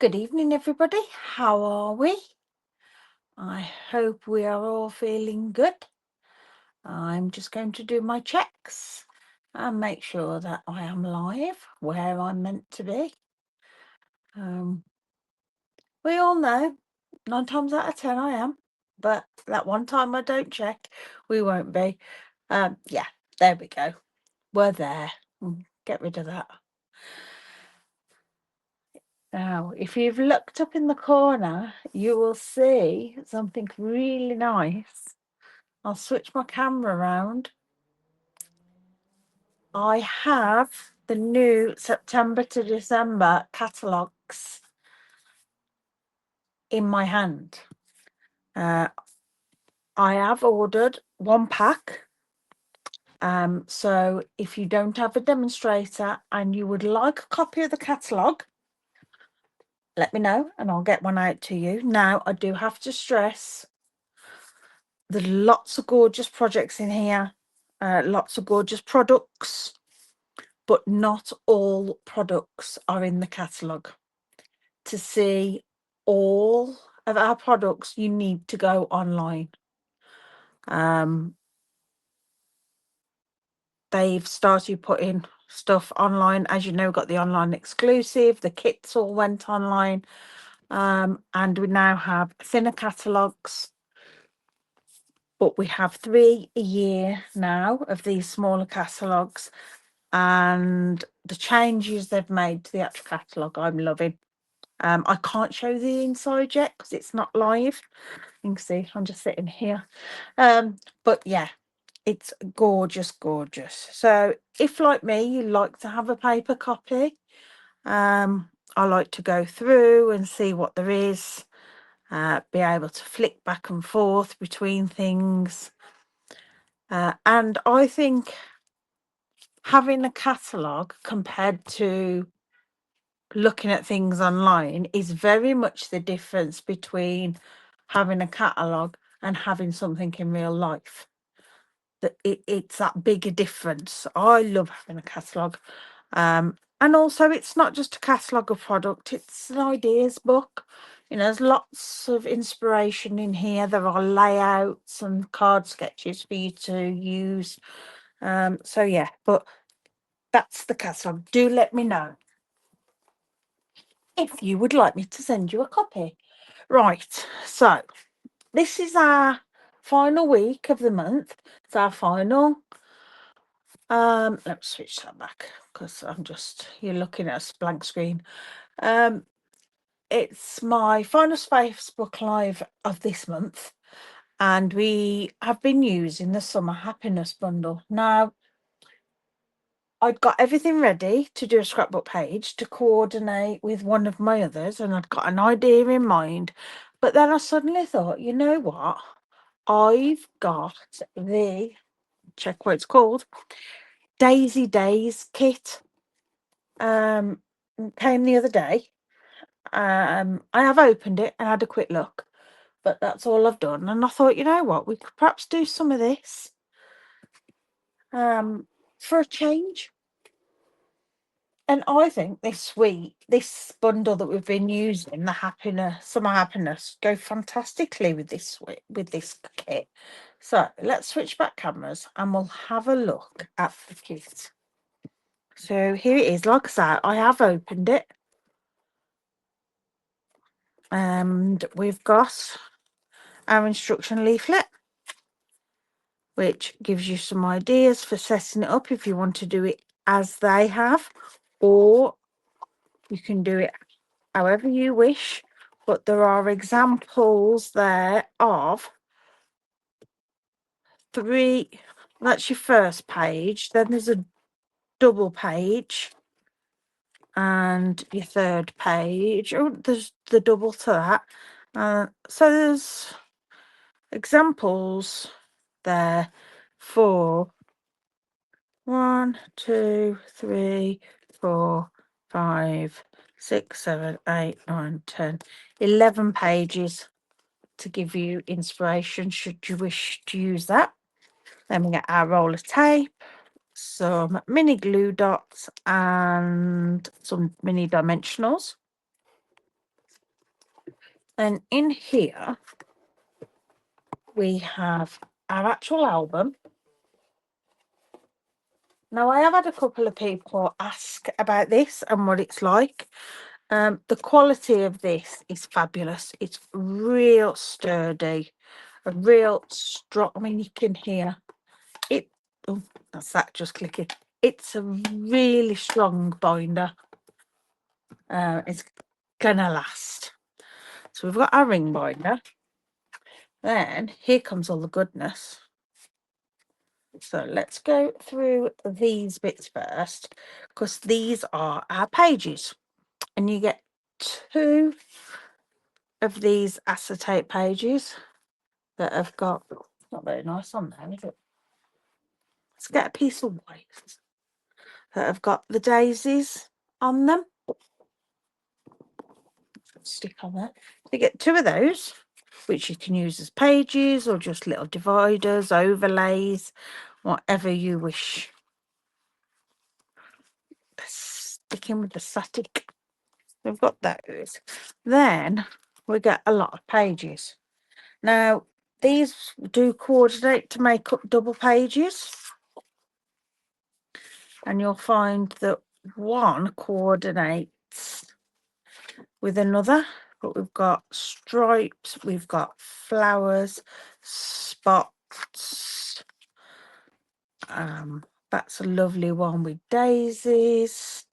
Good evening, everybody. How are we? I hope we are all feeling good. I'm just going to do my checks and make sure that I am live where I'm meant to be. We all know 9 times out of 10 I am, but that one time I don't check, we won't be. Yeah, there we go. We're there. Get rid of that. Now, if you've looked up in the corner, you will see something really nice. I'll switch my camera around. I have the new September to December catalogues in my hand. I have ordered 1 pack. So if you don't have a demonstrator and you would like a copy of the catalogue, let me know and I'll get one out to you. Now, I do have to stress there's lots of gorgeous projects in here, lots of gorgeous products, but not all products are in the catalogue. To see all of our products, you need to go online. They've started putting stuff online. As you know, got the online exclusive, the kits all went online. And we now have thinner catalogues, but we have 3 a year now of these smaller catalogues, and the changes they've made to the actual catalogue I'm loving. I can't show the inside yet because it's not live. You can see I'm just sitting here. But yeah, it's gorgeous, gorgeous. So if, like me, you like to have a paper copy, I like to go through and see what there is, be able to flick back and forth between things. And I think having a catalogue compared to looking at things online is very much the difference between having a catalogue and having something in real life. That it's that bigger difference. I love having a catalogue. And also it's not just a catalogue of product, it's an ideas book. You know, there's lots of inspiration in here. There are layouts and card sketches for you to use. So yeah, but that's the catalogue. Do let me know if you would like me to send you a copy. Right, so this is our final week of the month. It's our final. Let's switch that back because you're looking at a blank screen. It's my final Facebook Live of this month, and we have been using the Summer Happiness Bundle. Now, I'd got everything ready to do a scrapbook page to coordinate with one of my others, and I'd got an idea in mind. But then I suddenly thought, you know what? I've got check what it's called, Daisy Days kit. Came the other day. I have opened it and had a quick look, but that's all I've done. And I thought, you know what? We could perhaps do some of this for a change. And I think this bundle that we've been using, the Summer Happiness, go fantastically with this kit. So let's switch back cameras and we'll have a look at the kit. So here it is. Like I said, I have opened it. And we've got our instruction leaflet, which gives you some ideas for setting it up if you want to do it as they have, or you can do it however you wish. But there are examples there of 3. That's your first page. Then there's a double page and your third page. Oh, there's the double to that. So there's examples there for 1, 2, 3, 4, 5, 6, 7, 8, 9, 10, 11 pages to give you inspiration should you wish to use that. Then we get our roll of tape, some mini glue dots and some mini dimensionals. Then in here, we have our actual album. Now, I have had a couple of people ask about this and what it's like. The quality of this is fabulous. It's real sturdy, a real strong. I mean, you can hear it. Oh, that's that just clicking. It's a really strong binder. It's gonna last. So we've got our ring binder. Then here comes all the goodness. So let's go through these bits first, because these are our pages, and you get 2 of these acetate pages that have got, not very nice on there, is it? Let's get a piece of white that have got the daisies on them. Stick on there. You get 2 of those, which you can use as pages or just little dividers, overlays, whatever you wish. Sticking with the static. We've got those. Then we get a lot of pages. Now, these do coordinate to make up double pages. And you'll find that one coordinates with another. But we've got stripes, we've got flowers, spots. That's a lovely one with daisies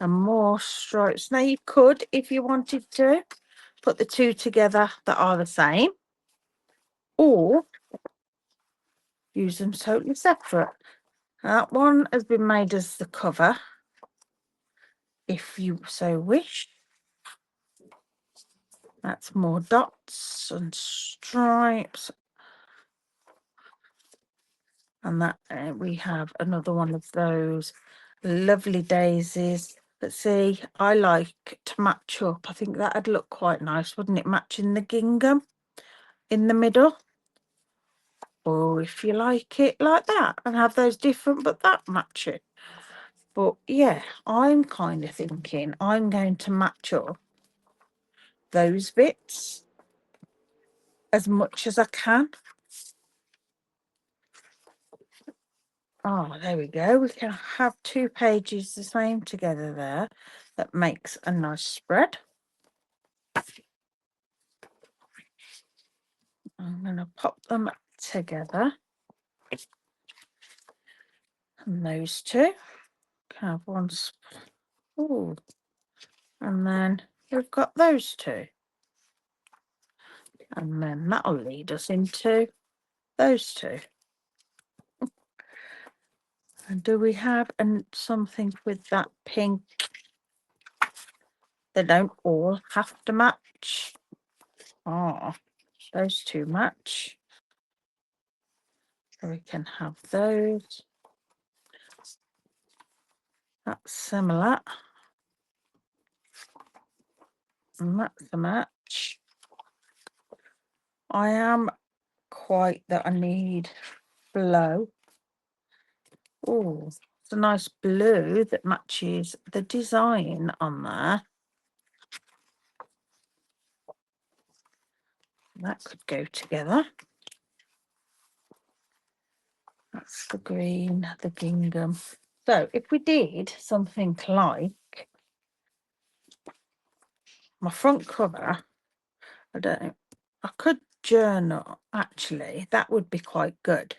and more stripes. Now, you could, if you wanted to, put the 2 together that are the same, or use them totally separate. That one has been made as the cover, if you so wish. That's more dots and stripes. And that we have another one of those lovely daisies. But see, I like to match up. I think that'd look quite nice, wouldn't it? Matching the gingham in the middle. Or if you like it like that and have those different, but that matching. But yeah, I'm kind of thinking I'm going to match up those bits as much as I can. Oh, there we go. We can have 2 pages the same together there. That makes a nice spread. I'm going to pop them together. And those 2 have one. Oh, and then we've got those 2. And then that'll lead us into those 2. And do we have something with that pink? They don't all have to match. Oh, those 2 match. So we can have those. That's similar. And that's a match. I am quite that I need flow. Oh, it's a nice blue that matches the design on there. That could go together. That's the green, the gingham. So if we did something like my front cover, I don't know, I could journal, actually, that would be quite good.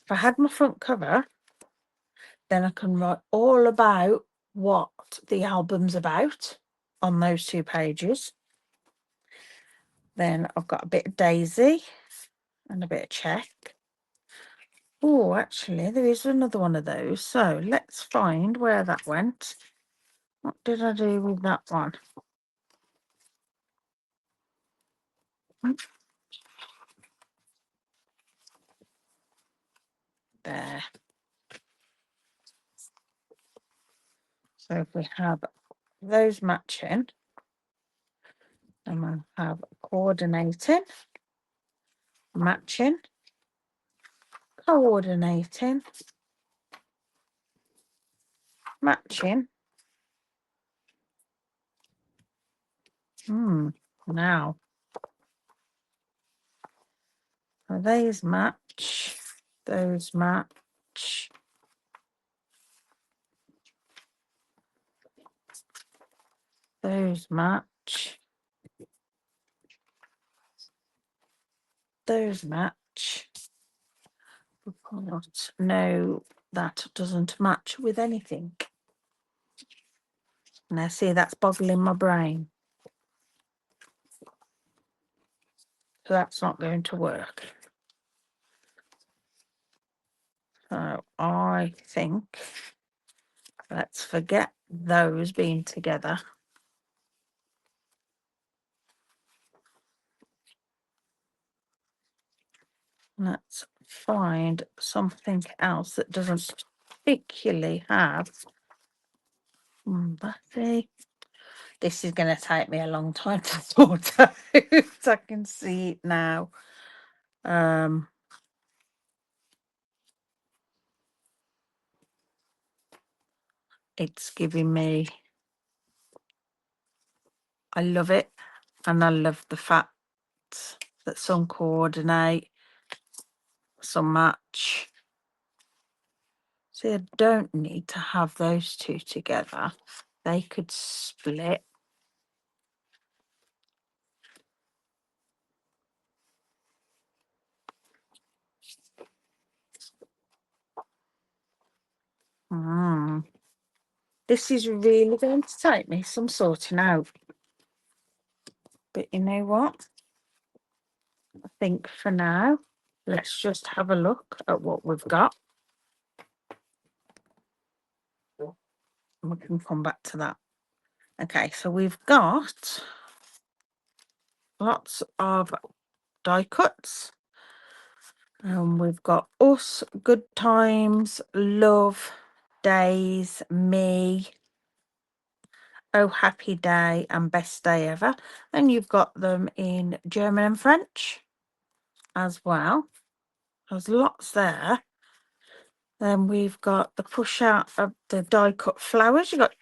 If I had my front cover, then I can write all about what the album's about on those 2 pages. Then I've got a bit of daisy and a bit of check. Oh, actually, there is another one of those. So let's find where that went. What did I do with that one? There. So if we have those matching, then we'll have coordinating, matching, coordinating, matching. Now, so those match, those match. Those match. Those match. No, that doesn't match with anything. Now, see, that's boggling my brain. So that's not going to work. So I think let's forget those being together. Let's find something else that doesn't particularly have. This is going to take me a long time to sort out. I can see it now. It's giving me, I love it, and I love the fact that some coordinate, some match. See, I don't need to have those two together. They could split. This is really going to take me some sorting out. But you know what? I think for now, let's just have a look at what we've got. We can come back to that. Okay, so we've got lots of die cuts. We've got us, good times, love, days, me, oh happy day, and best day ever. And you've got them in German and French as well. There's lots there. Then we've got the push out of the die cut flowers. You've got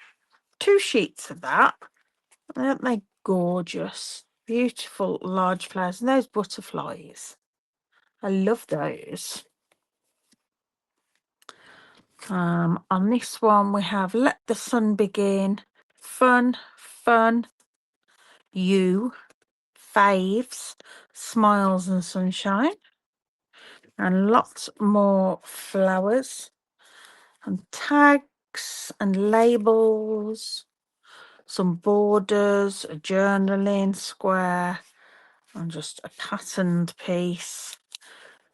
2 sheets of that. Aren't they gorgeous? Beautiful large flowers. And those butterflies. I love those. On this one we have Let the Sun Begin, Fun, Fun, You, Faves, Smiles and Sunshine, and lots more flowers and tags and labels, some borders, a journaling square, and just a patterned piece,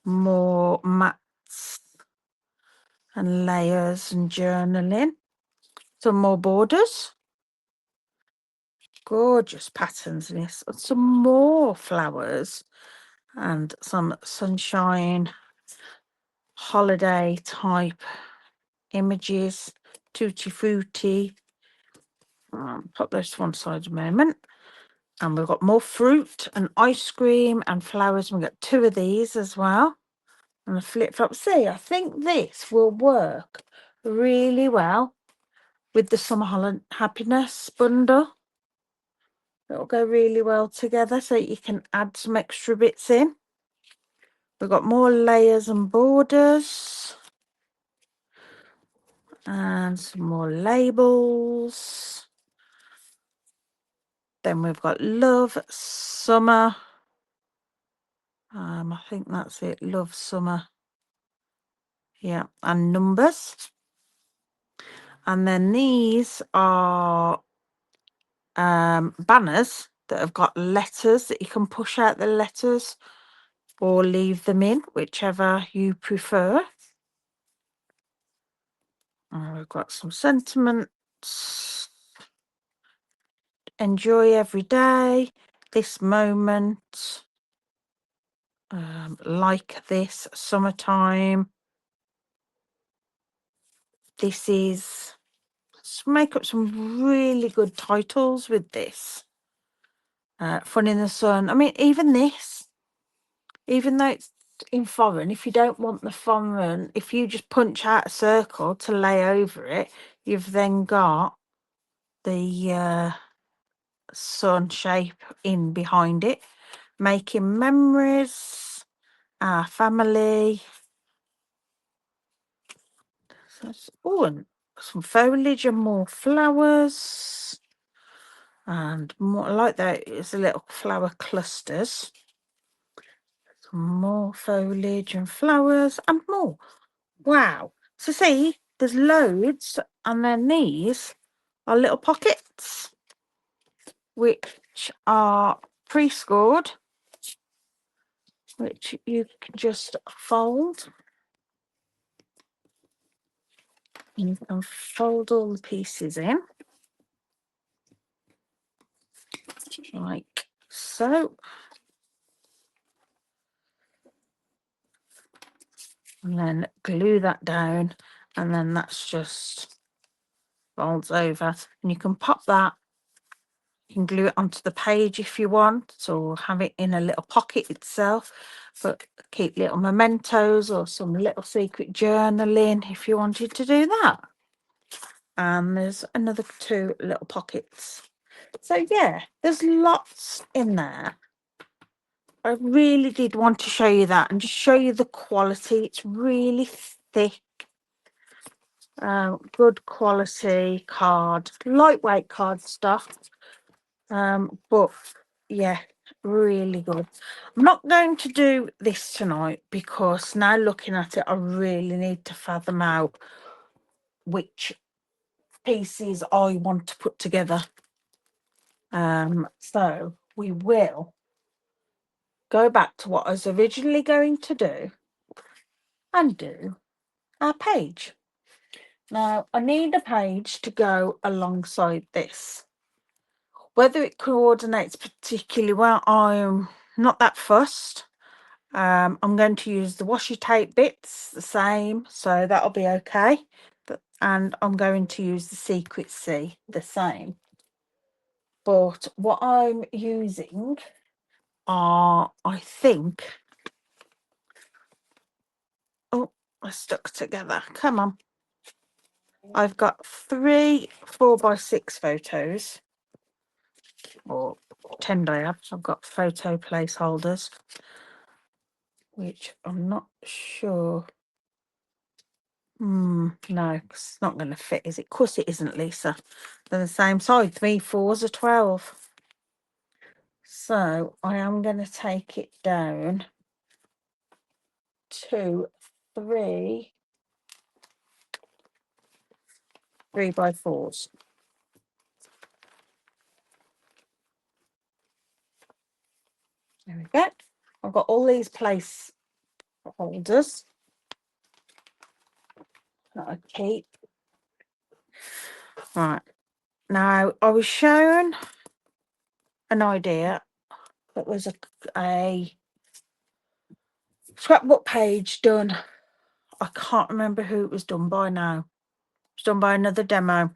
more mats and layers and journaling, some more borders, gorgeous patterns in this, some more flowers and some sunshine holiday type images, tutti frutti. Put those to one side a moment. And we've got more fruit and ice cream and flowers. We've got 2 of these as well. And a flip flop. See, I think this will work really well with the summer happiness bundle. It'll go really well together, so you can add some extra bits in. We've got more layers and borders. And some more labels. Then we've got love, summer. I think that's it. Love, summer. Yeah, and numbers. And then these are banners that have got letters that you can push out the letters or leave them in, whichever you prefer. We've got some sentiments. Enjoy every day, this moment, like this, summertime. This is, let's make up some really good titles with this. Fun in the sun. I mean, even this, even though it's in foreign, if you don't want the foreign, if you just punch out a circle to lay over it, you've then got the sun shape in behind it, making memories, our family. Oh, and some foliage and more flowers. And more like that is a little flower clusters. Some more foliage and flowers and more. Wow. So see, there's loads, and then these are little pockets, which are pre-scored, which you can just fold. You can fold all the pieces in, like so. And then glue that down, and then that's just folds over. And you can pop that, you can glue it onto the page if you want, or have it in a little pocket itself, but keep little mementos or some little secret journaling if you wanted to do that. And there's another 2 little pockets. So yeah, there's lots in there. I really did want to show you that and just show you the quality. It's really thick, good quality card, lightweight card stuff. But yeah, really good. I'm not going to do this tonight because now looking at it, I really need to fathom out which pieces I want to put together. So we will go back to what I was originally going to do and do our page. Now I need a page to go alongside this. Whether it coordinates particularly well, I'm not that fussed. I'm going to use the washi tape bits the same, so that'll be okay. And I'm going to use the Secret C the same. But what I'm using are, I think, oh, I stuck together. Come on. I've got 3 4x6 photos, or 10 diabs. I've got photo placeholders, which I'm not sure. No, 'cause it's not going to fit, is it? Of course it isn't, Lisa. They're the same size. 3 4s are 12. So I am going to take it down to 3 3x4s. There we go. I've got all these place holders that I keep. Right. Now, I was shown an idea that was a scrapbook page done. I can't remember who it was done by now. It was done by another demo.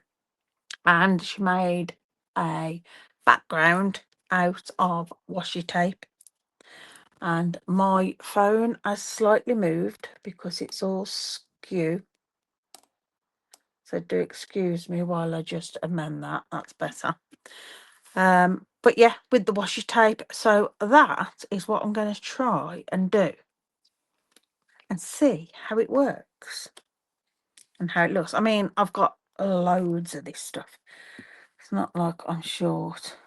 And she made a background out of washi tape. And my phone has slightly moved because it's all skew. So do excuse me while I just amend that. That's better. But yeah, with the washi tape. So that is what I'm going to try and do and see how it works and how it looks. I mean, I've got loads of this stuff. It's not like I'm short.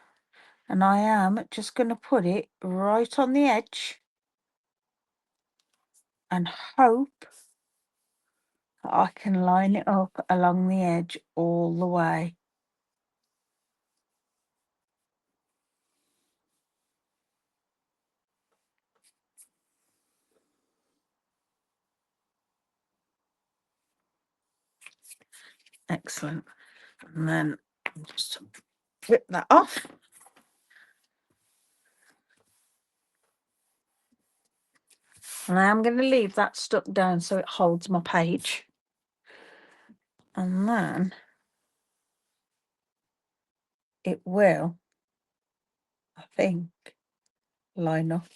And I am just going to put it right on the edge and hope that I can line it up along the edge all the way. Excellent. And then just rip that off. And I am going to leave that stuck down so it holds my page. And then it will, I think, line up.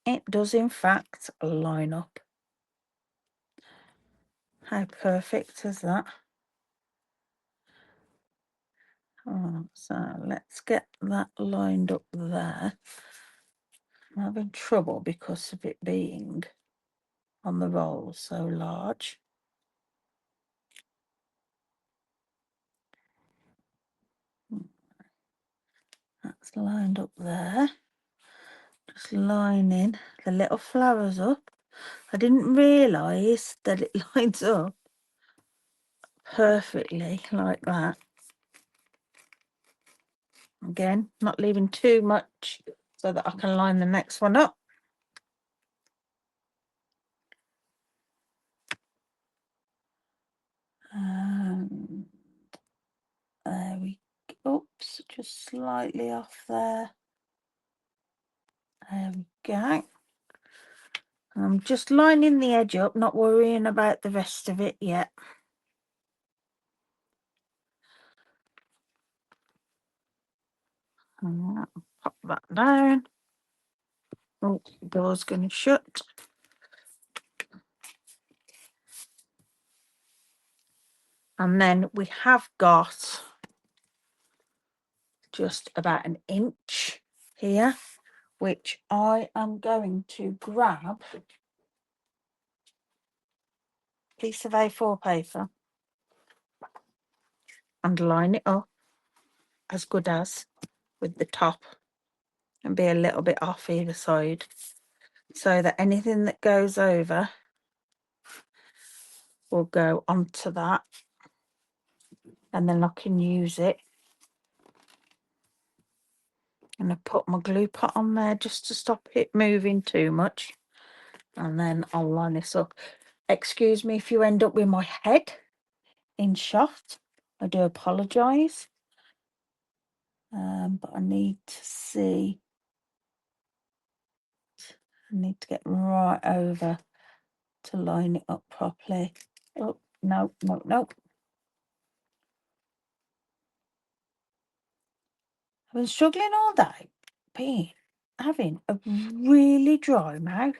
It does, in fact, line up. How perfect is that? So let's get that lined up there. I'm having trouble because of it being on the roll so large. That's lined up there. Just lining the little flowers up. I didn't realise that it lines up perfectly like that. Again, not leaving too much so that I can line the next one up. There we go. Oops, just slightly off there. There we go. I'm just lining the edge up, not worrying about the rest of it yet. Pop that down. Oh, the door's going to shut. And then we have got just about an inch here, which I am going to grab a piece of A4 paper and line it up as good as with the top and be a little bit off either side so that anything that goes over will go onto that, and then I can use it. And I put my glue pot on there just to stop it moving too much, and then I'll line this up. Excuse me if you end up with my head in shot, I do apologise, but I need to see, I need to get right over to line it up properly. Oh, no, no, no. I've been struggling all day, having a really dry mouth,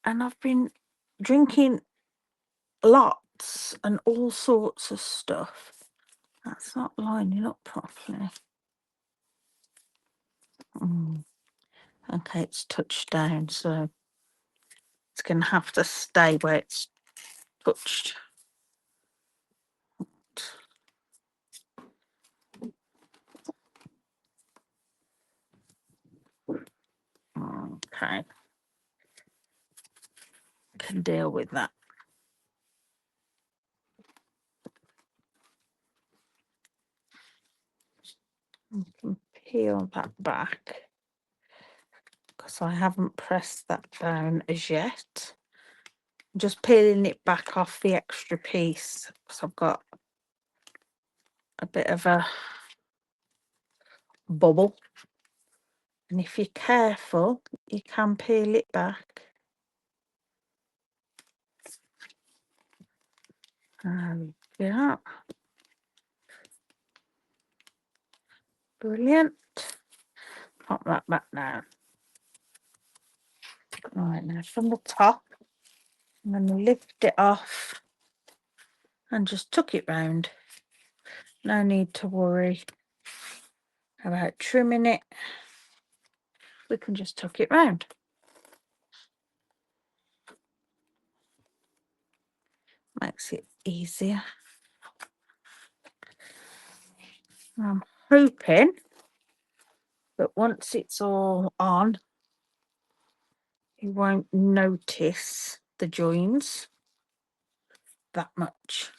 and I've been drinking lots and all sorts of stuff. That's not lining up properly. Okay, it's touched down, so it's going to have to stay where it's touched. Okay, can deal with that. I can peel that back because I haven't pressed that down as yet. I'm just peeling it back off the extra piece because I've got a bit of a bubble, and if you're careful you can peel it back. Yeah, brilliant. Pop that back now. Right, now from the top I'm going to lift it off and just tuck it round. No need to worry about trimming it. We can just tuck it round. Makes it easier. I'm hoping that once it's all on, you won't notice the joins that much.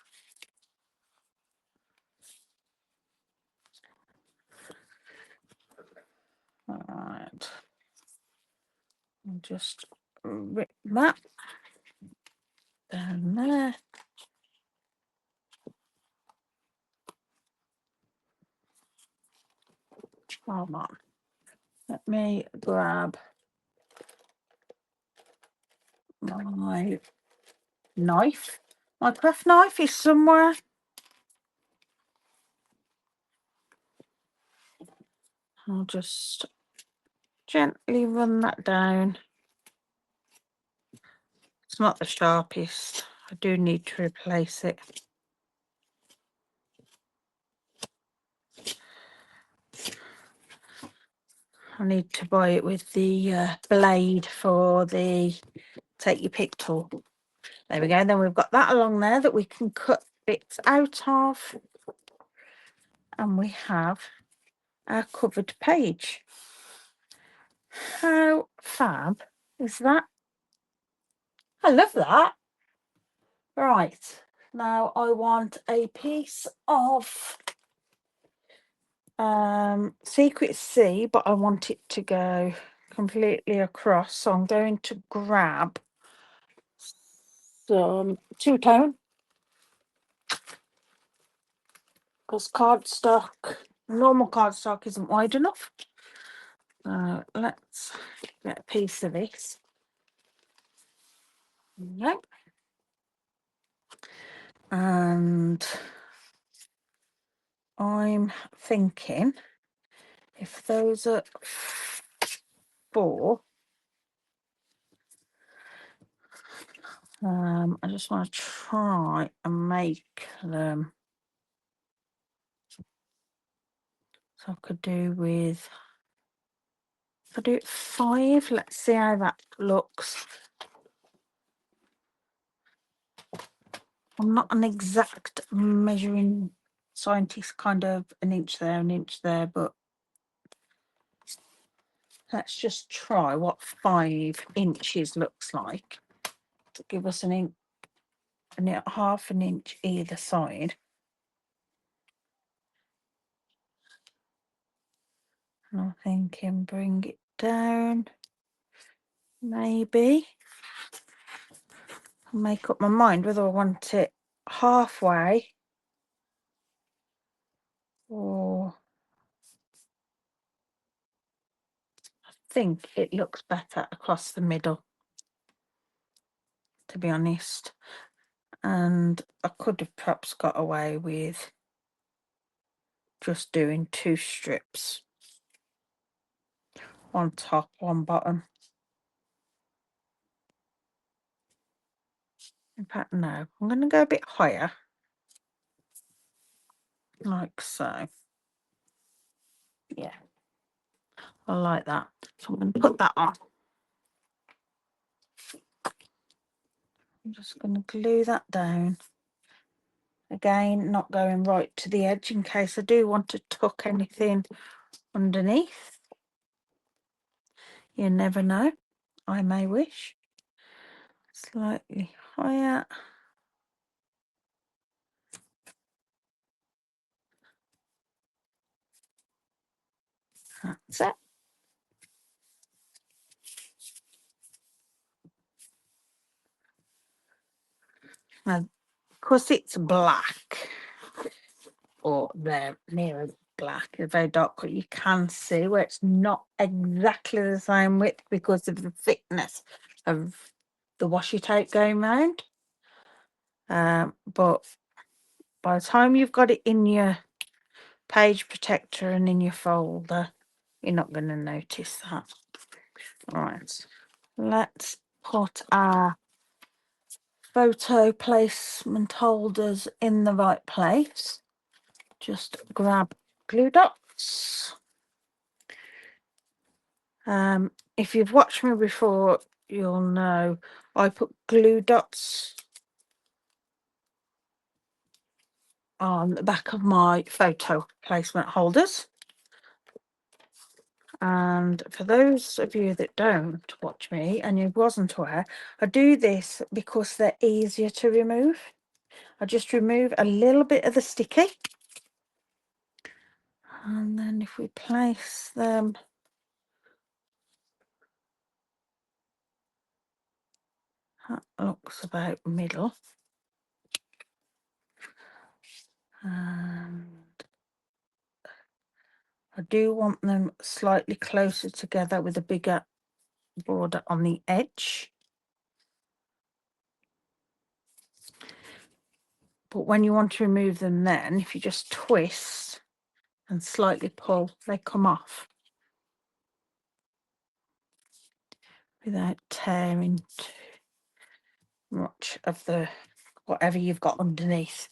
All right. I'll just rip that down there. Come on. Let me grab my knife. My craft knife is somewhere. I'll just gently run that down. It's not the sharpest. I do need to replace it. I need to buy it with the blade for the take your pick tool. There we go. Then we've got that along there that we can cut bits out of. And we have our covered page. How fab is that? I love that. Right, now I want a piece of Secret C, but I want it to go completely across. So I'm going to grab some two-tone, because cardstock, normal cardstock isn't wide enough. Let's get a piece of this. Nope. And I'm thinking if those are 4, I just want to try and make them. So I could do with, if I do it 5, let's see how that looks. I'm not an exact measuring scientist, kind of an inch there, but let's just try what 5 inches looks like to give us an inch and half an inch either side. And I'm thinking bring it down, maybe. I'll make up my mind whether I want it halfway or I think it looks better across the middle, to be honest. And I could have perhaps got away with just doing 2 strips, one top, one bottom. In fact, no, I'm going to go a bit higher, like so. Yeah, I like that. So I'm going to put that on. I'm just going to glue that down. Again, not going right to the edge in case I do want to tuck anything underneath. You never know. I may wish. Slightly higher. That's it. Now, because it's black, or they're near black, they're very dark, but you can see where it's not exactly the same width because of the thickness of the washi tape going round. But by the time you've got it in your page protector and in your folder, you're not going to notice that. All right, let's put our photo placement holders in the right place. Just grab glue dots. If you've watched me before, you'll know I put glue dots on the back of my photo placement holders. And for those of you that don't watch me and you wasn't aware, I do this because they're easier to remove. I just remove a little bit of the sticky. And then if we place them that looks about middle. And I do want them slightly closer together with a bigger border on the edge. But when you want to remove them then, if you just twist and slightly pull, they come off without tearing too much of the whatever you've got underneath.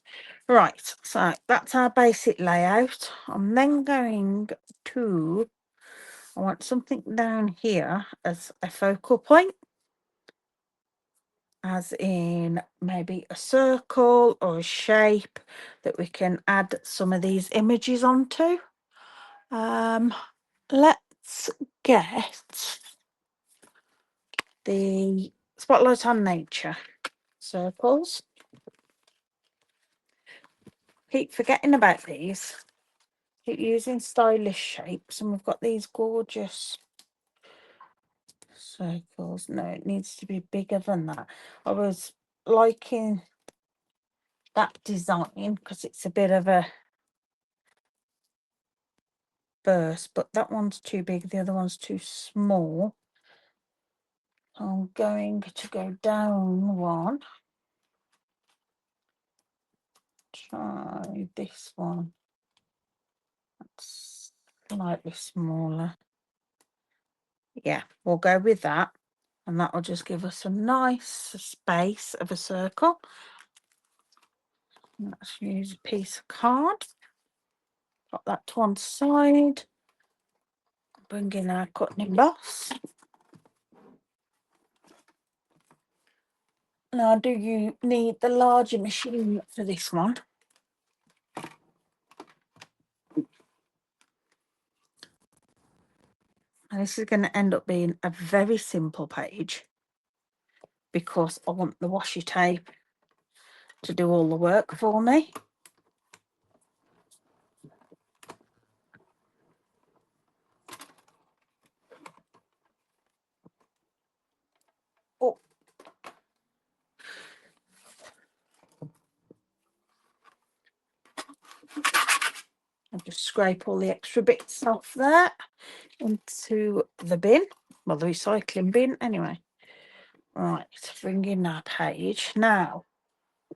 Right, so that's our basic layout. I'm then going to I want something down here as a focal point, as in maybe a circle or a shape that we can add some of these images onto. Let's get the Spotlight on Nature circles. Keep forgetting about these. Keep using stylish shapes, and we've got these gorgeous circles. No, it needs to be bigger than that. I was liking that design because it's a bit of a burst, but that one's too big, the other one's too small. I'm going to go down one. Try this one. That's slightly smaller. Yeah, we'll go with that, and that will just give us a nice space of a circle. Let's use a piece of card. Put that to one side. Bring in our cutting emboss. Now, do you need the larger machine for this one? And this is going to end up being a very simple page because I want the washi tape to do all the work for me. Oh. I'll just scrape all the extra bits off there into the bin, well, the recycling bin anyway. Right, bring in our page. Now,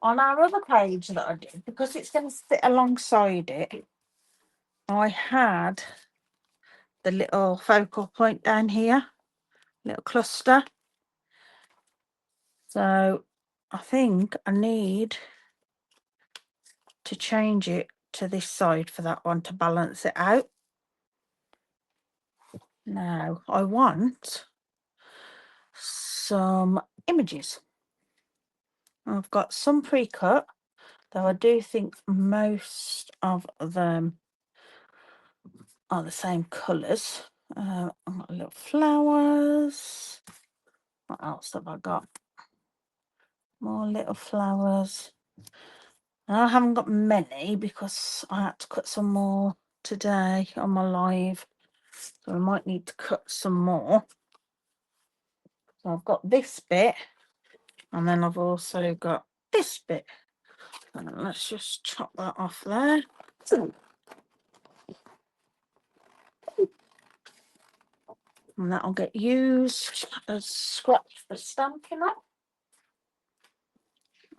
on our other page that I did, because it's going to sit alongside it, I had the little focal point down here, little cluster. So I think I need to change it to this side for that one to balance it out. Now I want some images. I've got some pre-cut, though I do think most of them are the same colours. I've got little flowers. What else have I got? More little flowers. I haven't got many because I had to cut some more today on my live, so I might need to cut some more. So I've got this bit, and then I've also got this bit. And let's just chop that off there. And that'll get used as scraps for Stampin' Up.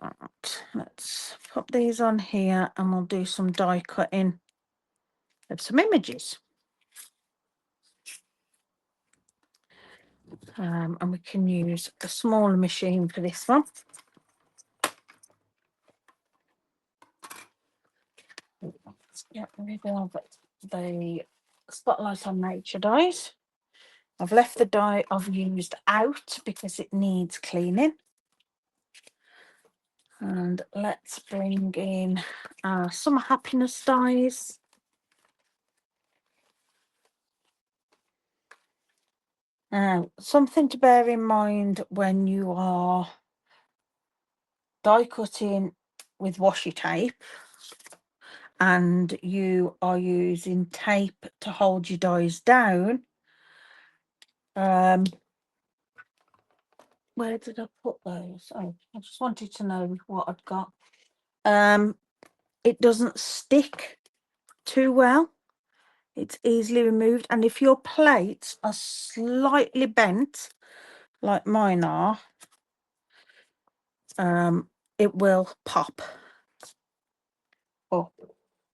Right, let's put these on here and we'll do some die cutting of some images. And we can use a smaller machine for this one. Let's get rid of the Spotlight on Nature dies. I've left the die I've used out because it needs cleaning. And let's bring in our Summer Happiness dies. Now, something to bear in mind when you are die cutting with washi tape and you are using tape to hold your dies down. Where did I put those? Oh, I just wanted to know what I'd got. It doesn't stick too well. It's easily removed, and if your plates are slightly bent like mine are, it will pop up.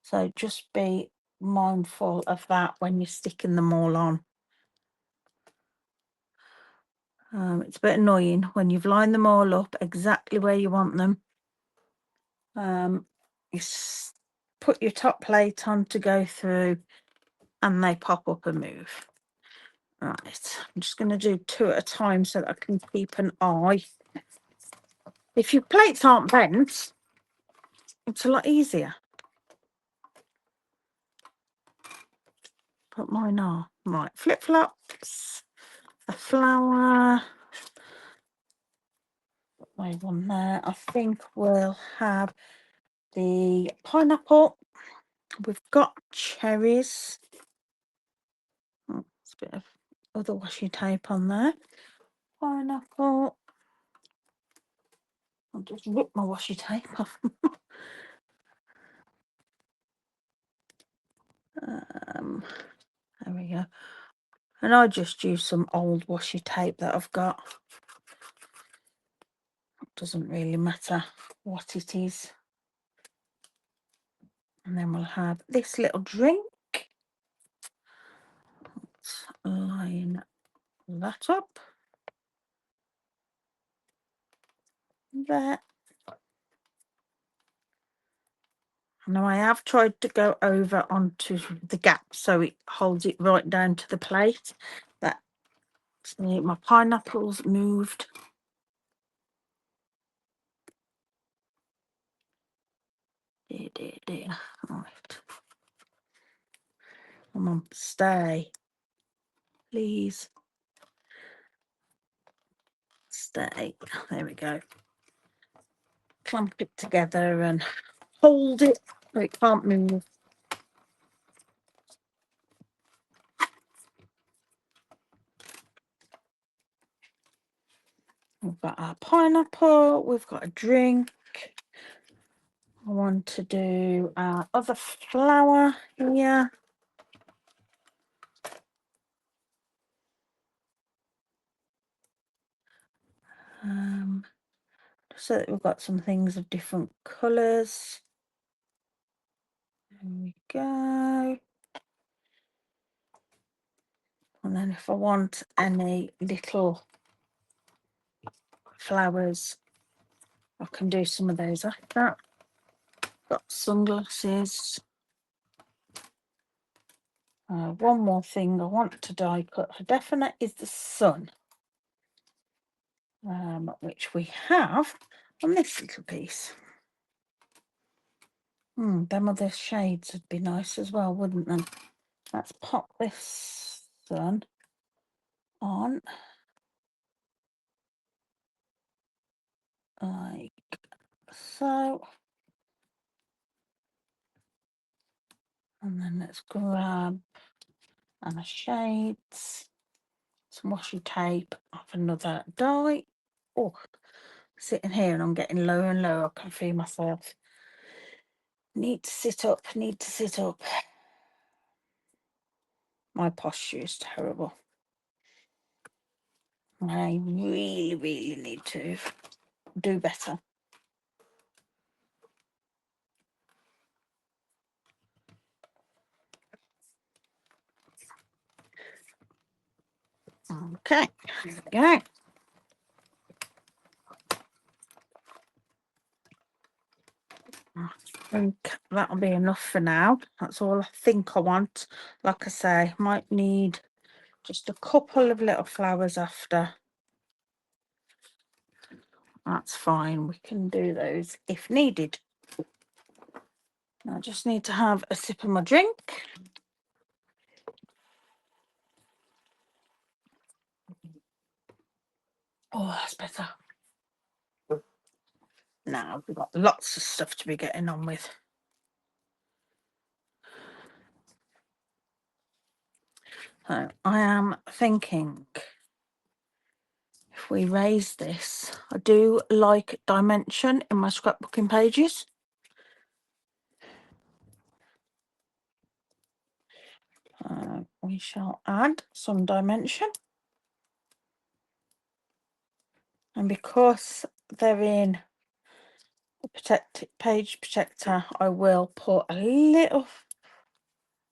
So just be mindful of that when you're sticking them all on. It's a bit annoying when you've lined them all up exactly where you want them. You put your top plate on to go through and they pop up and move. Right, I'm just going to do 2 at a time so that I can keep an eye. If your plates aren't bent, it's a lot easier. But mine are. Right, flip-flops, a flower. My one there. I think we'll have the pineapple. We've got cherries. Oh, there's a bit of other washi tape on there. Pineapple. I'll just rip my washi tape off. There we go. And I just use some old washi tape that I've got. It doesn't really matter what it is. And then we'll have this little drink. Let's line that up. There. Now I have tried to go over onto the gap so it holds it right down to the plate. But my pineapples moved. Dear. Right. Come on, stay. Please. Stay. There we go. Clamp it together and hold it so it can't move. We've got our pineapple, we've got a drink. I want to do our other flower here. So that we've got some things of different colours. There we go. And then if I want any little flowers, I can do some of those like that. Got sunglasses. One more thing I want to die cut for definite is the sun, which we have on this little piece. Them other shades would be nice as well, wouldn't they? Let's pop this sun on like so. And then let's grab our shades, some washi tape off another die. Oh, sitting here and I'm getting lower and lower. I can feel myself. Need to sit up, need to sit up. My posture is terrible. I really need to do better. Okay, there we go. I think that'll be enough for now. That's all I think I want. Like I say, might need just a couple of little flowers after. That's fine. We can do those if needed. I just need to have a sip of my drink. Oh, that's better. Now we've got lots of stuff to be getting on with. So I am thinking if we raise this, I do like dimension in my scrapbooking pages. We shall add some dimension. And because they're in the page protector, I will put a little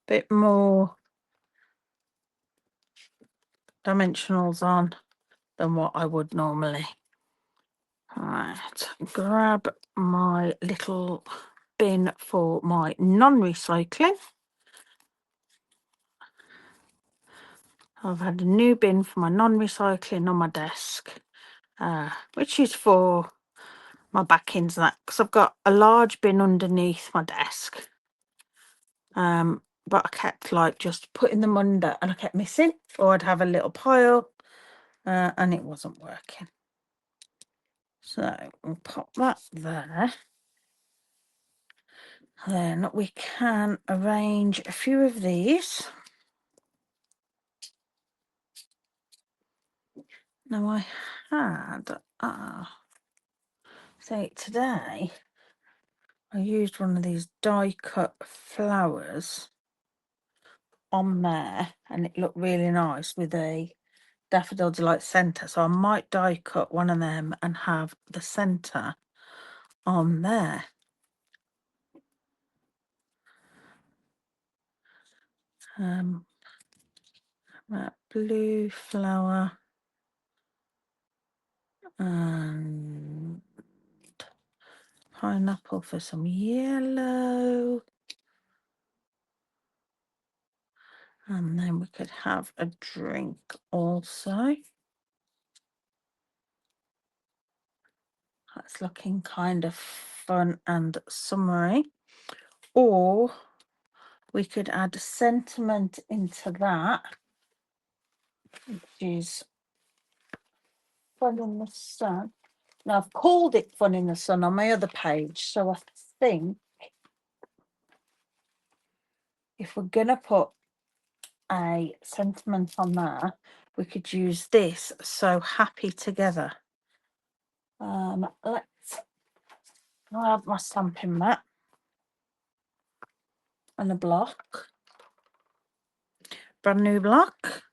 bit more dimensionals on than what I would normally. Right, grab my little bin for my non-recycling. I've had a new bin for my non-recycling on my desk, which is for my backings and that, because I've got a large bin underneath my desk. But I kept like just putting them under and I kept missing, or I'd have a little pile and it wasn't working. So we'll pop that there. Then we can arrange a few of these. Now I had, say today, I used one of these die cut flowers on there and it looked really nice with a daffodil delight centre. So I might die cut one of them and have the centre on there. That blue flower and pineapple for some yellow, and then we could have a drink also. That's looking kind of fun and summery. Or we could add sentiment into that, which is fun in the sun. Now I've called it fun in the sun on my other page, so I think if we're gonna put a sentiment on there, we could use this So Happy Together. Let's grab my stamping mat and a block, brand new block.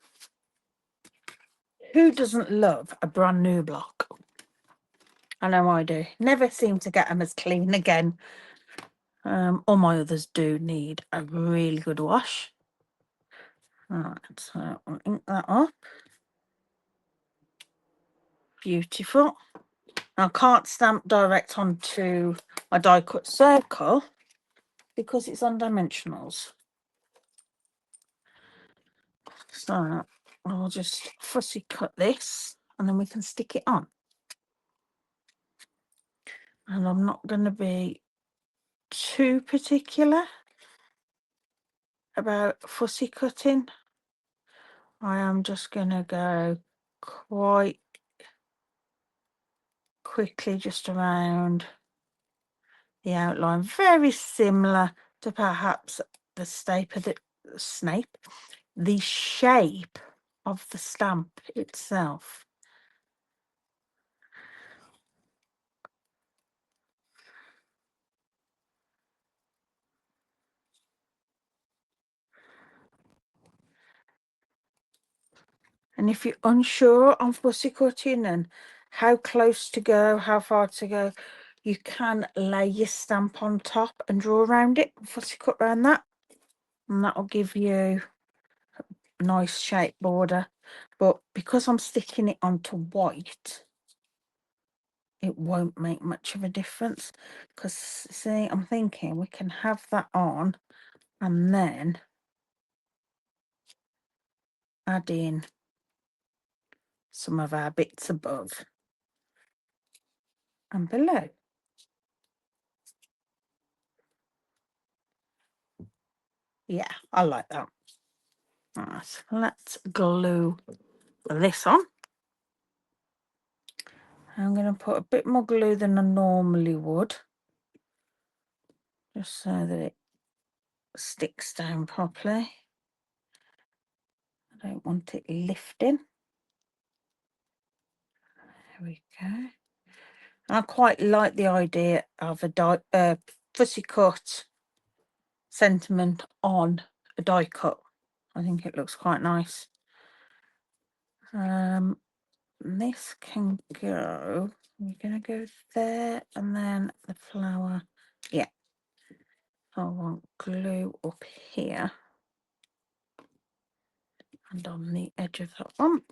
Who doesn't love a brand new block? I know I do. Never seem to get them as clean again. All my others do need a really good wash. All right, so I'll ink that up. Beautiful. Now, I can't stamp direct onto my die cut circle because it's on dimensionals. So I'll just fussy cut this and then we can stick it on. And I'm not going to be too particular about fussy cutting. I am just going to go quite quickly just around the outline, very similar to perhaps the the shape of the stamp itself. And if you're unsure on fussy cutting and how close to go, how far to go, you can lay your stamp on top and draw around it, fussy cut around that, and that will give you a nice shape border. But because I'm sticking it onto white, it won't make much of a difference, because see, I'm thinking we can have that on and then add in some of our bits above and below. Yeah, I like that. All right, let's glue this on. I'm going to put a bit more glue than I normally would, just so that it sticks down properly. I don't want it lifting. There we go. I quite like the idea of a fussy cut sentiment on a die cut. I think it looks quite nice. This can go, we're going to go there and then the flower. Yeah, I want glue up here and on the edge of that one.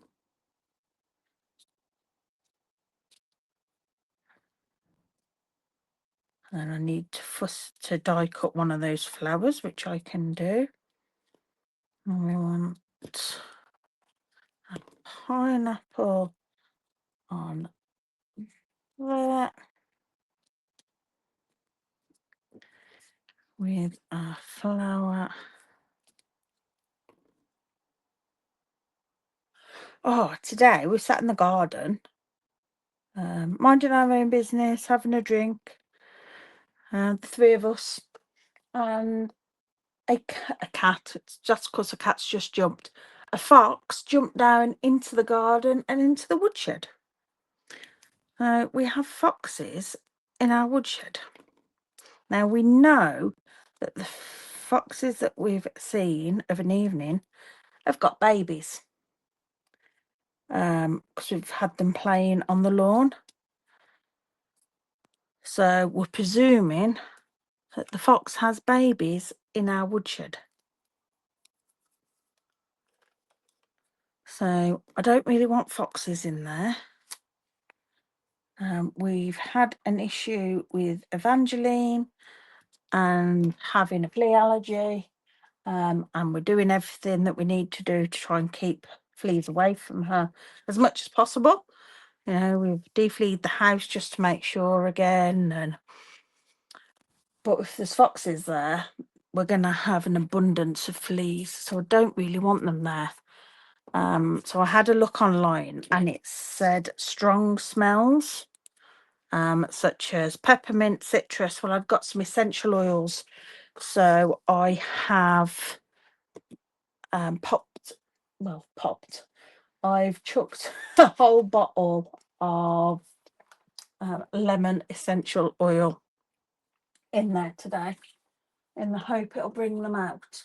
And then I need to die cut one of those flowers, which I can do. And we want pineapple on there with a flower. Oh, today we sat in the garden, minding our own business, having a drink, the three of us, and a cat, it's just because a cat's just jumped, a fox jumped down into the garden and into the woodshed. We have foxes in our woodshed. Now, we know that the foxes that we've seen of an evening have got babies, because we've had them playing on the lawn. So we're presuming that the fox has babies in our woodshed. So I don't really want foxes in there. We've had an issue with Evangeline and having a flea allergy, and we're doing everything that we need to do to try and keep fleas away from her as much as possible. You know, we've defleed the house just to make sure again, but if there's foxes there, we're going to have an abundance of fleas, so I don't really want them there. So I had a look online and it said strong smells, such as peppermint, citrus. Well, I've got some essential oils, so I have I've chucked a whole bottle of lemon essential oil in there today in the hope it'll bring them out.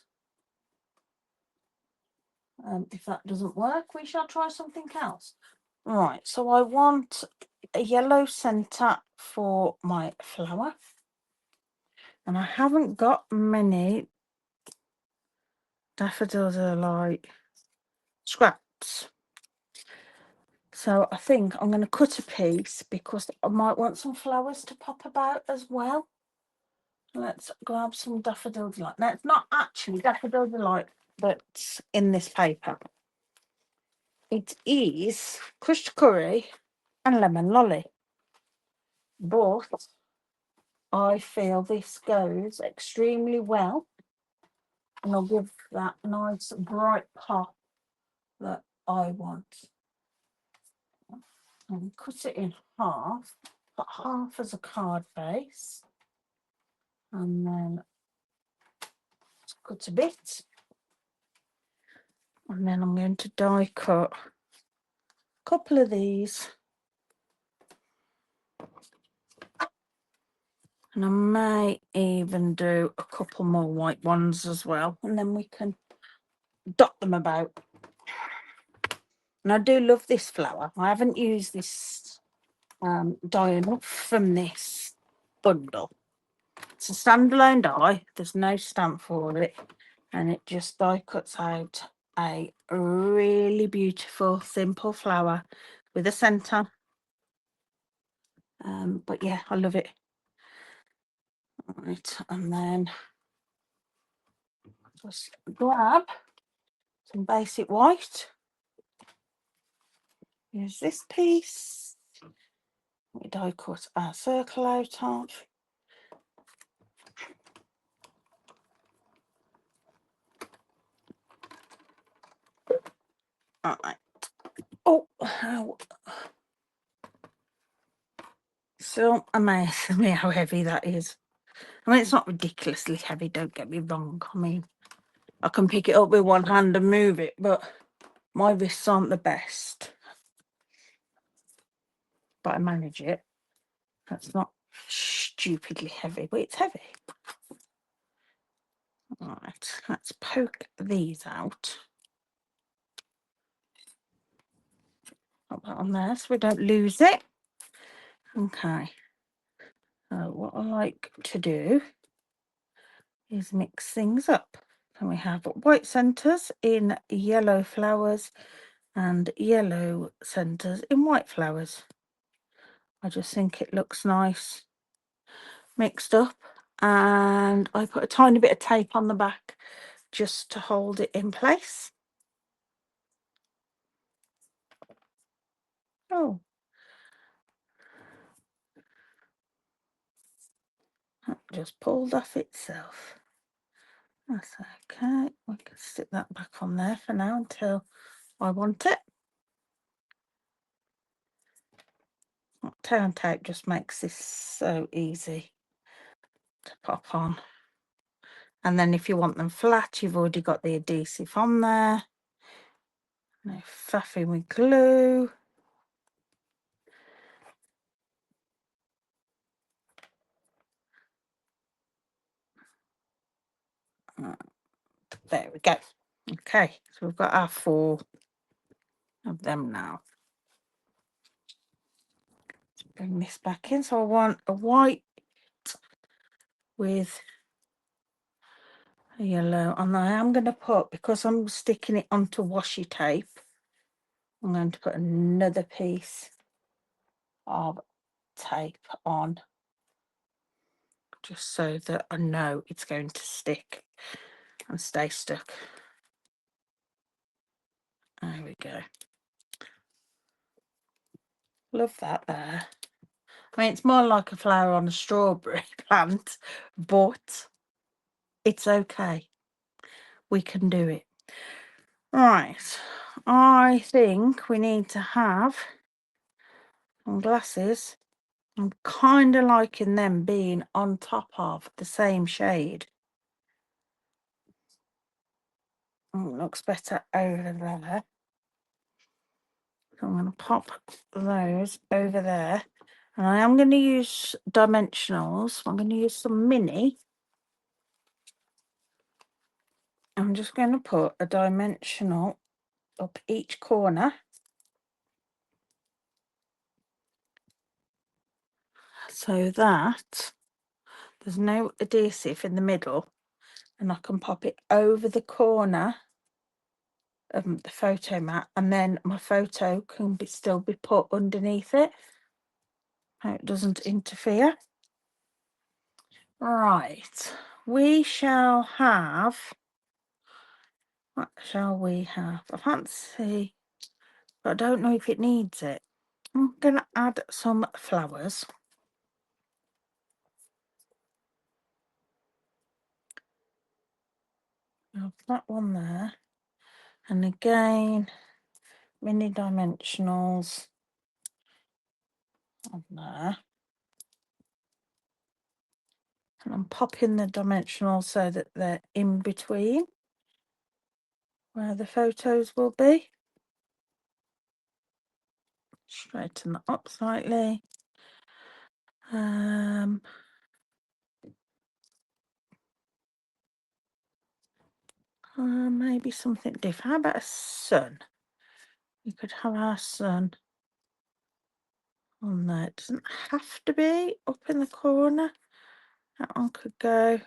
If that doesn't work, we shall try something else. Right, so I want a yellow centre for my flower, and I haven't got many daffodils are like scraps, so I think I'm going to cut a piece because I might want some flowers to pop about as well. Let's grab some daffodil delight. Now, it's not actually daffodil delight that's in this paper. It is crushed curry and lemon lolly, but I feel this goes extremely well, and I'll give that nice bright pop that I want. And cut it in half, put half as a card base, and then cut a bit, and then I'm going to die cut a couple of these, and I may even do a couple more white ones as well, and then we can dot them about. And I do love this flower. I haven't used this die enough from this bundle. It's a standalone die, there's no stamp for it, and it just die cuts out a really beautiful simple flower with a centre. But yeah, I love it. Right, and then just grab some basic white. Use this piece. We die cut our circle out of. All right. Oh, so amazing me how heavy that is. I mean, it's not ridiculously heavy, don't get me wrong. I mean, I can pick it up with one hand and move it, but my wrists aren't the best. But I manage it. That's not stupidly heavy, but it's heavy. All right, let's poke these out. Put that on there so we don't lose it. Okay. So what I like to do is mix things up. So we have white centres in yellow flowers and yellow centres in white flowers. I just think it looks nice mixed up, and I put a tiny bit of tape on the back just to hold it in place. Oh, that just pulled off itself. That's okay. We can stick that back on there for now until I want it. Town tape just makes this so easy to pop on. And then if you want them flat, you've already got the adhesive on there. No faffing with glue. There we go. Okay, so we've got our 4 of them now. Let's bring this back in. So I want a white with a yellow, and I am going to put, because I'm sticking it onto washi tape, I'm going to put another piece of tape on, just so that I know it's going to stick and stay stuck. There we go. Love that there. I mean, it's more like a flower on a strawberry plant, but it's okay. We can do it. Right. I think we need to have some glasses. I'm kind of liking them being on top of the same shade. Looks better over there. So I'm going to pop those over there. And I am going to use dimensionals. I'm going to use some mini. I'm just going to put a dimensional up each corner. So that there's no adhesive in the middle. And I can pop it over the corner of the photo mat, and then my photo can still be put underneath it. It doesn't interfere. Right, we shall have, what shall we have? I fancy, but I don't know if it needs it. I'm going to add some flowers. Have that one there. And again, mini dimensionals on there. And I'm popping the dimensionals so that they're in between where the photos will be. Straighten that up slightly. Maybe something different. How about a sun? We could have our sun on there. It doesn't have to be up in the corner. That one could go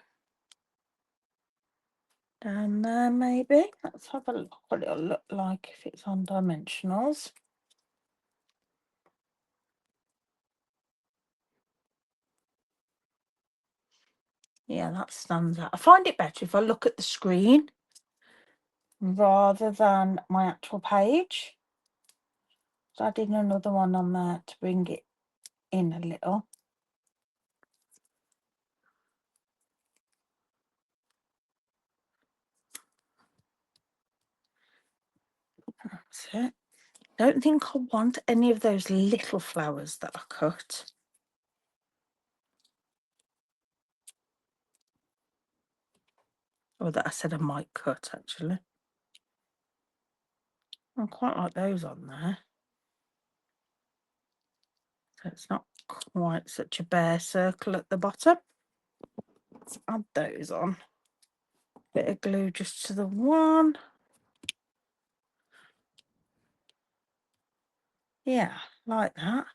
down there maybe. Let's have a look what it'll look like if it's on dimensionals. Yeah, that stands out. I find it better if I look at the screen rather than my actual page. So adding another one on there to bring it in a little. That's it. Don't think I want any of those little flowers that I cut. Or that I said I might cut, actually. I quite like those on there. So it's not quite such a bare circle at the bottom. Let's add those on. Bit of glue just to the one. Yeah, like that.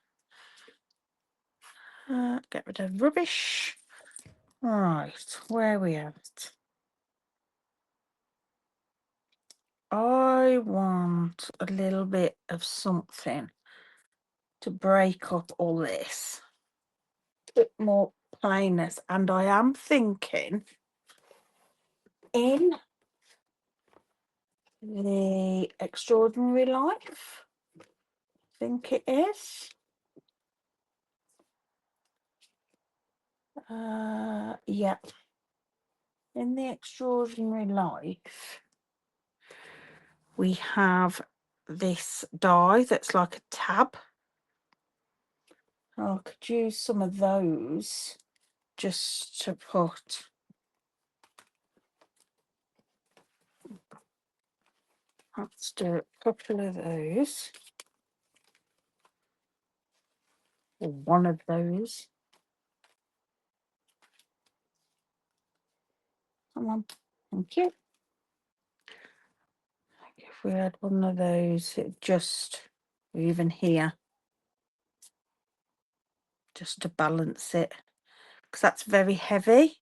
Get rid of rubbish. Right, where are we at? I want a little bit of something to break up all this. A bit more plainness. And I am thinking in the Extraordinary Life, think it is. Yeah. In the extraordinary life, we have this die that's like a tab. I could use some of those just to put let's do a couple of those, or one of those. Come on, thank you. If we had one of those, it just, even here, just to balance it, because that's very heavy.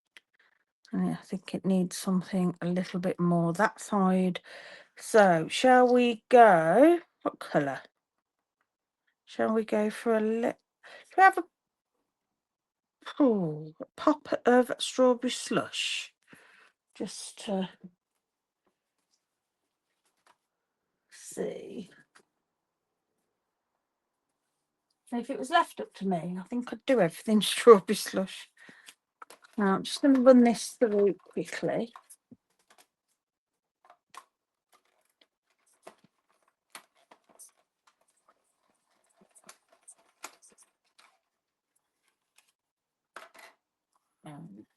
And I think it needs something a little bit more that side. So shall we go, what colour? Shall we go for a do we have a pop of strawberry slush? Just to see. If it was left up to me, I think I'd do everything strawberry slush. Now I'm just going to run this through quickly.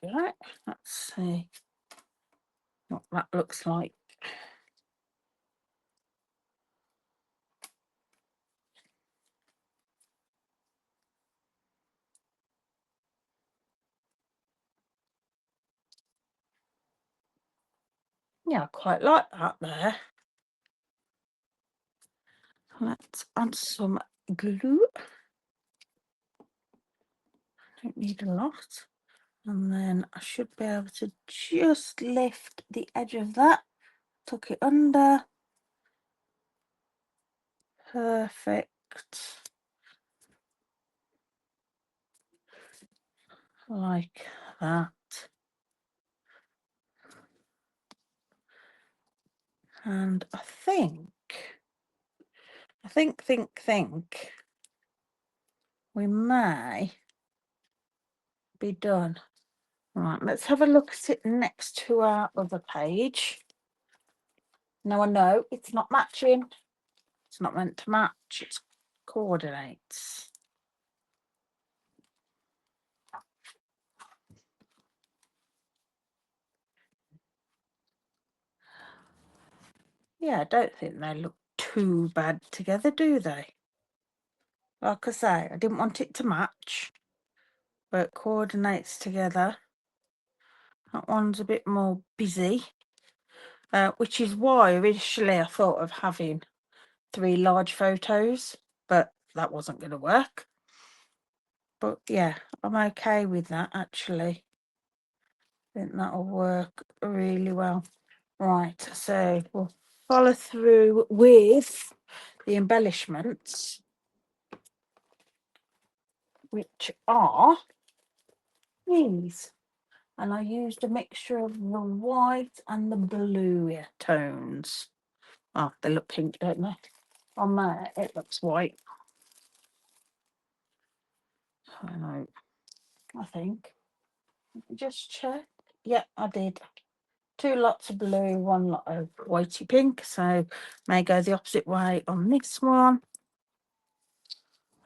Right, let's see what that looks like. Yeah, I quite like that there. Let's add some glue. Don't need a lot. And then I should be able to just lift the edge of that, tuck it under. Perfect. Like that. And I think we may be done. Right, let's have a look at it next to our other page. Now I know it's not matching. It's not meant to match, it's coordinates. Yeah, I don't think they look too bad together, do they? Like I say, I didn't want it to match, but it coordinates together. That one's a bit more busy, which is why initially I thought of having 3 large photos, but that wasn't going to work. But yeah, I'm okay with that actually. I think that'll work really well. Right, so we'll follow through with the embellishments, which are these. And I used a mixture of the white and the blue tones. Oh, they look pink, don't they? On there, it looks white. I know, I think. Just check. Yeah, I did. 2 lots of blue, 1 lot of whitey pink. So may go the opposite way on this one.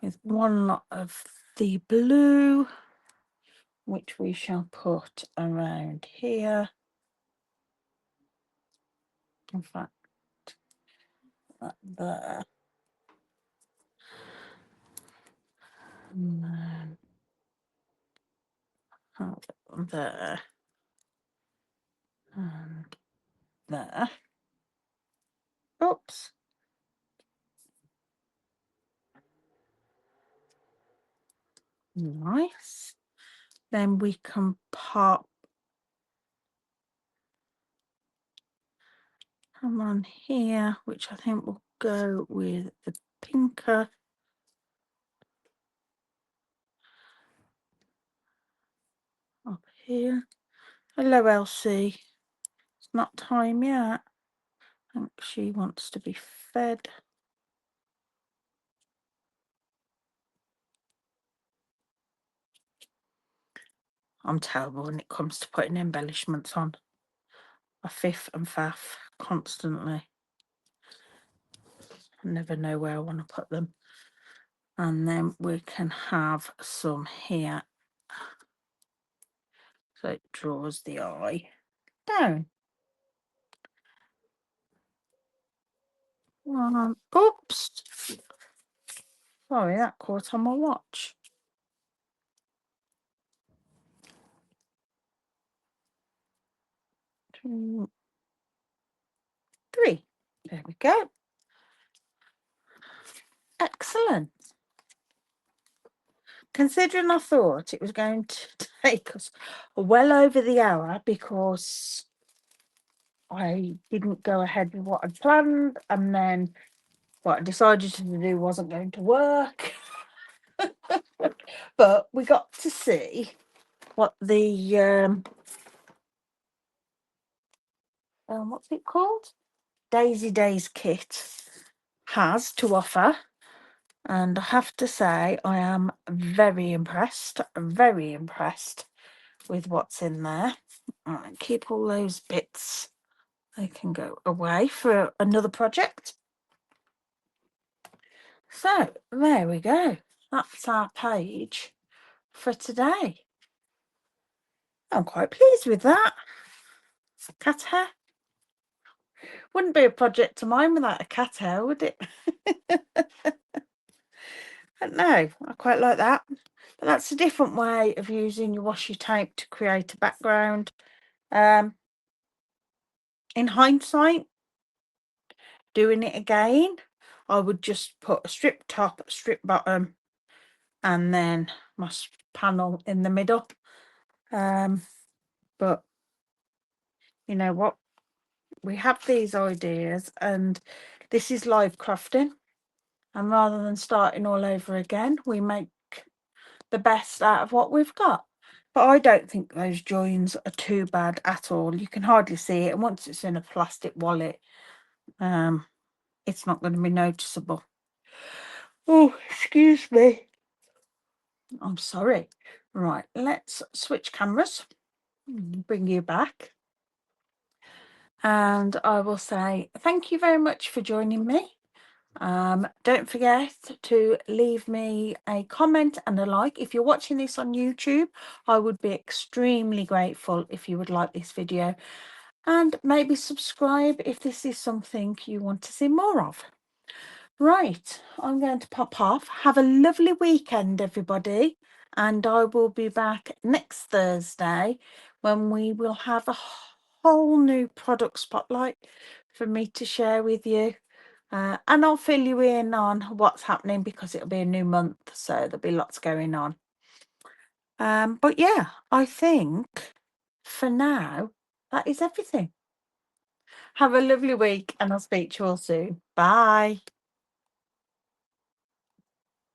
With 1 lot of the blue, which we shall put around here. In fact, that there. And then there. And there. Oops. Nice. Then we can pop them on here, which I think will go with the pinker. Up here. Hello, Elsie. It's not time yet. I think she wants to be fed. I'm terrible when it comes to putting embellishments on. A fifth and faff constantly. I never know where I want to put them. And then we can have some here. So it draws the eye down. Oops. Sorry, that caught on my watch. 2, 3. There we go. Excellent. Considering I thought it was going to take us well over the hour because I didn't go ahead with what I'd planned, and then what I decided to do wasn't going to work. But we got to see what the what's it called? Daisy Days kit has to offer. And I have to say, I am very impressed with what's in there. Right, keep all those bits. They can go away for another project. So, there we go. That's our page for today. I'm quite pleased with that. Cat hair. Wouldn't be a project of mine without a cat hair, would it? But no, I quite like that. But that's a different way of using your washi tape to create a background. In hindsight, doing it again, I would just put a strip top, a strip bottom, and then my panel in the middle. But you know what? We have these ideas, and this is live crafting. And rather than starting all over again, we make the best out of what we've got. But I don't think those joins are too bad at all. You can hardly see it. And once it's in a plastic wallet, it's not going to be noticeable. Oh, excuse me. I'm sorry. Right, let's switch cameras. Bring you back. And I will say thank you very much for joining me. Don't forget to leave me a comment and a like. If you're watching this on YouTube, I would be extremely grateful if you would like this video, and maybe subscribe if this is something you want to see more of. Right, I'm going to pop off. Have a lovely weekend, everybody, and I will be back next Thursday when we will have a whole new product spotlight for me to share with you. And I'll fill you in on what's happening because it'll be a new month, so there'll be lots going on. But yeah, I think for now, that is everything. Have a lovely week, and I'll speak to you all soon. Bye.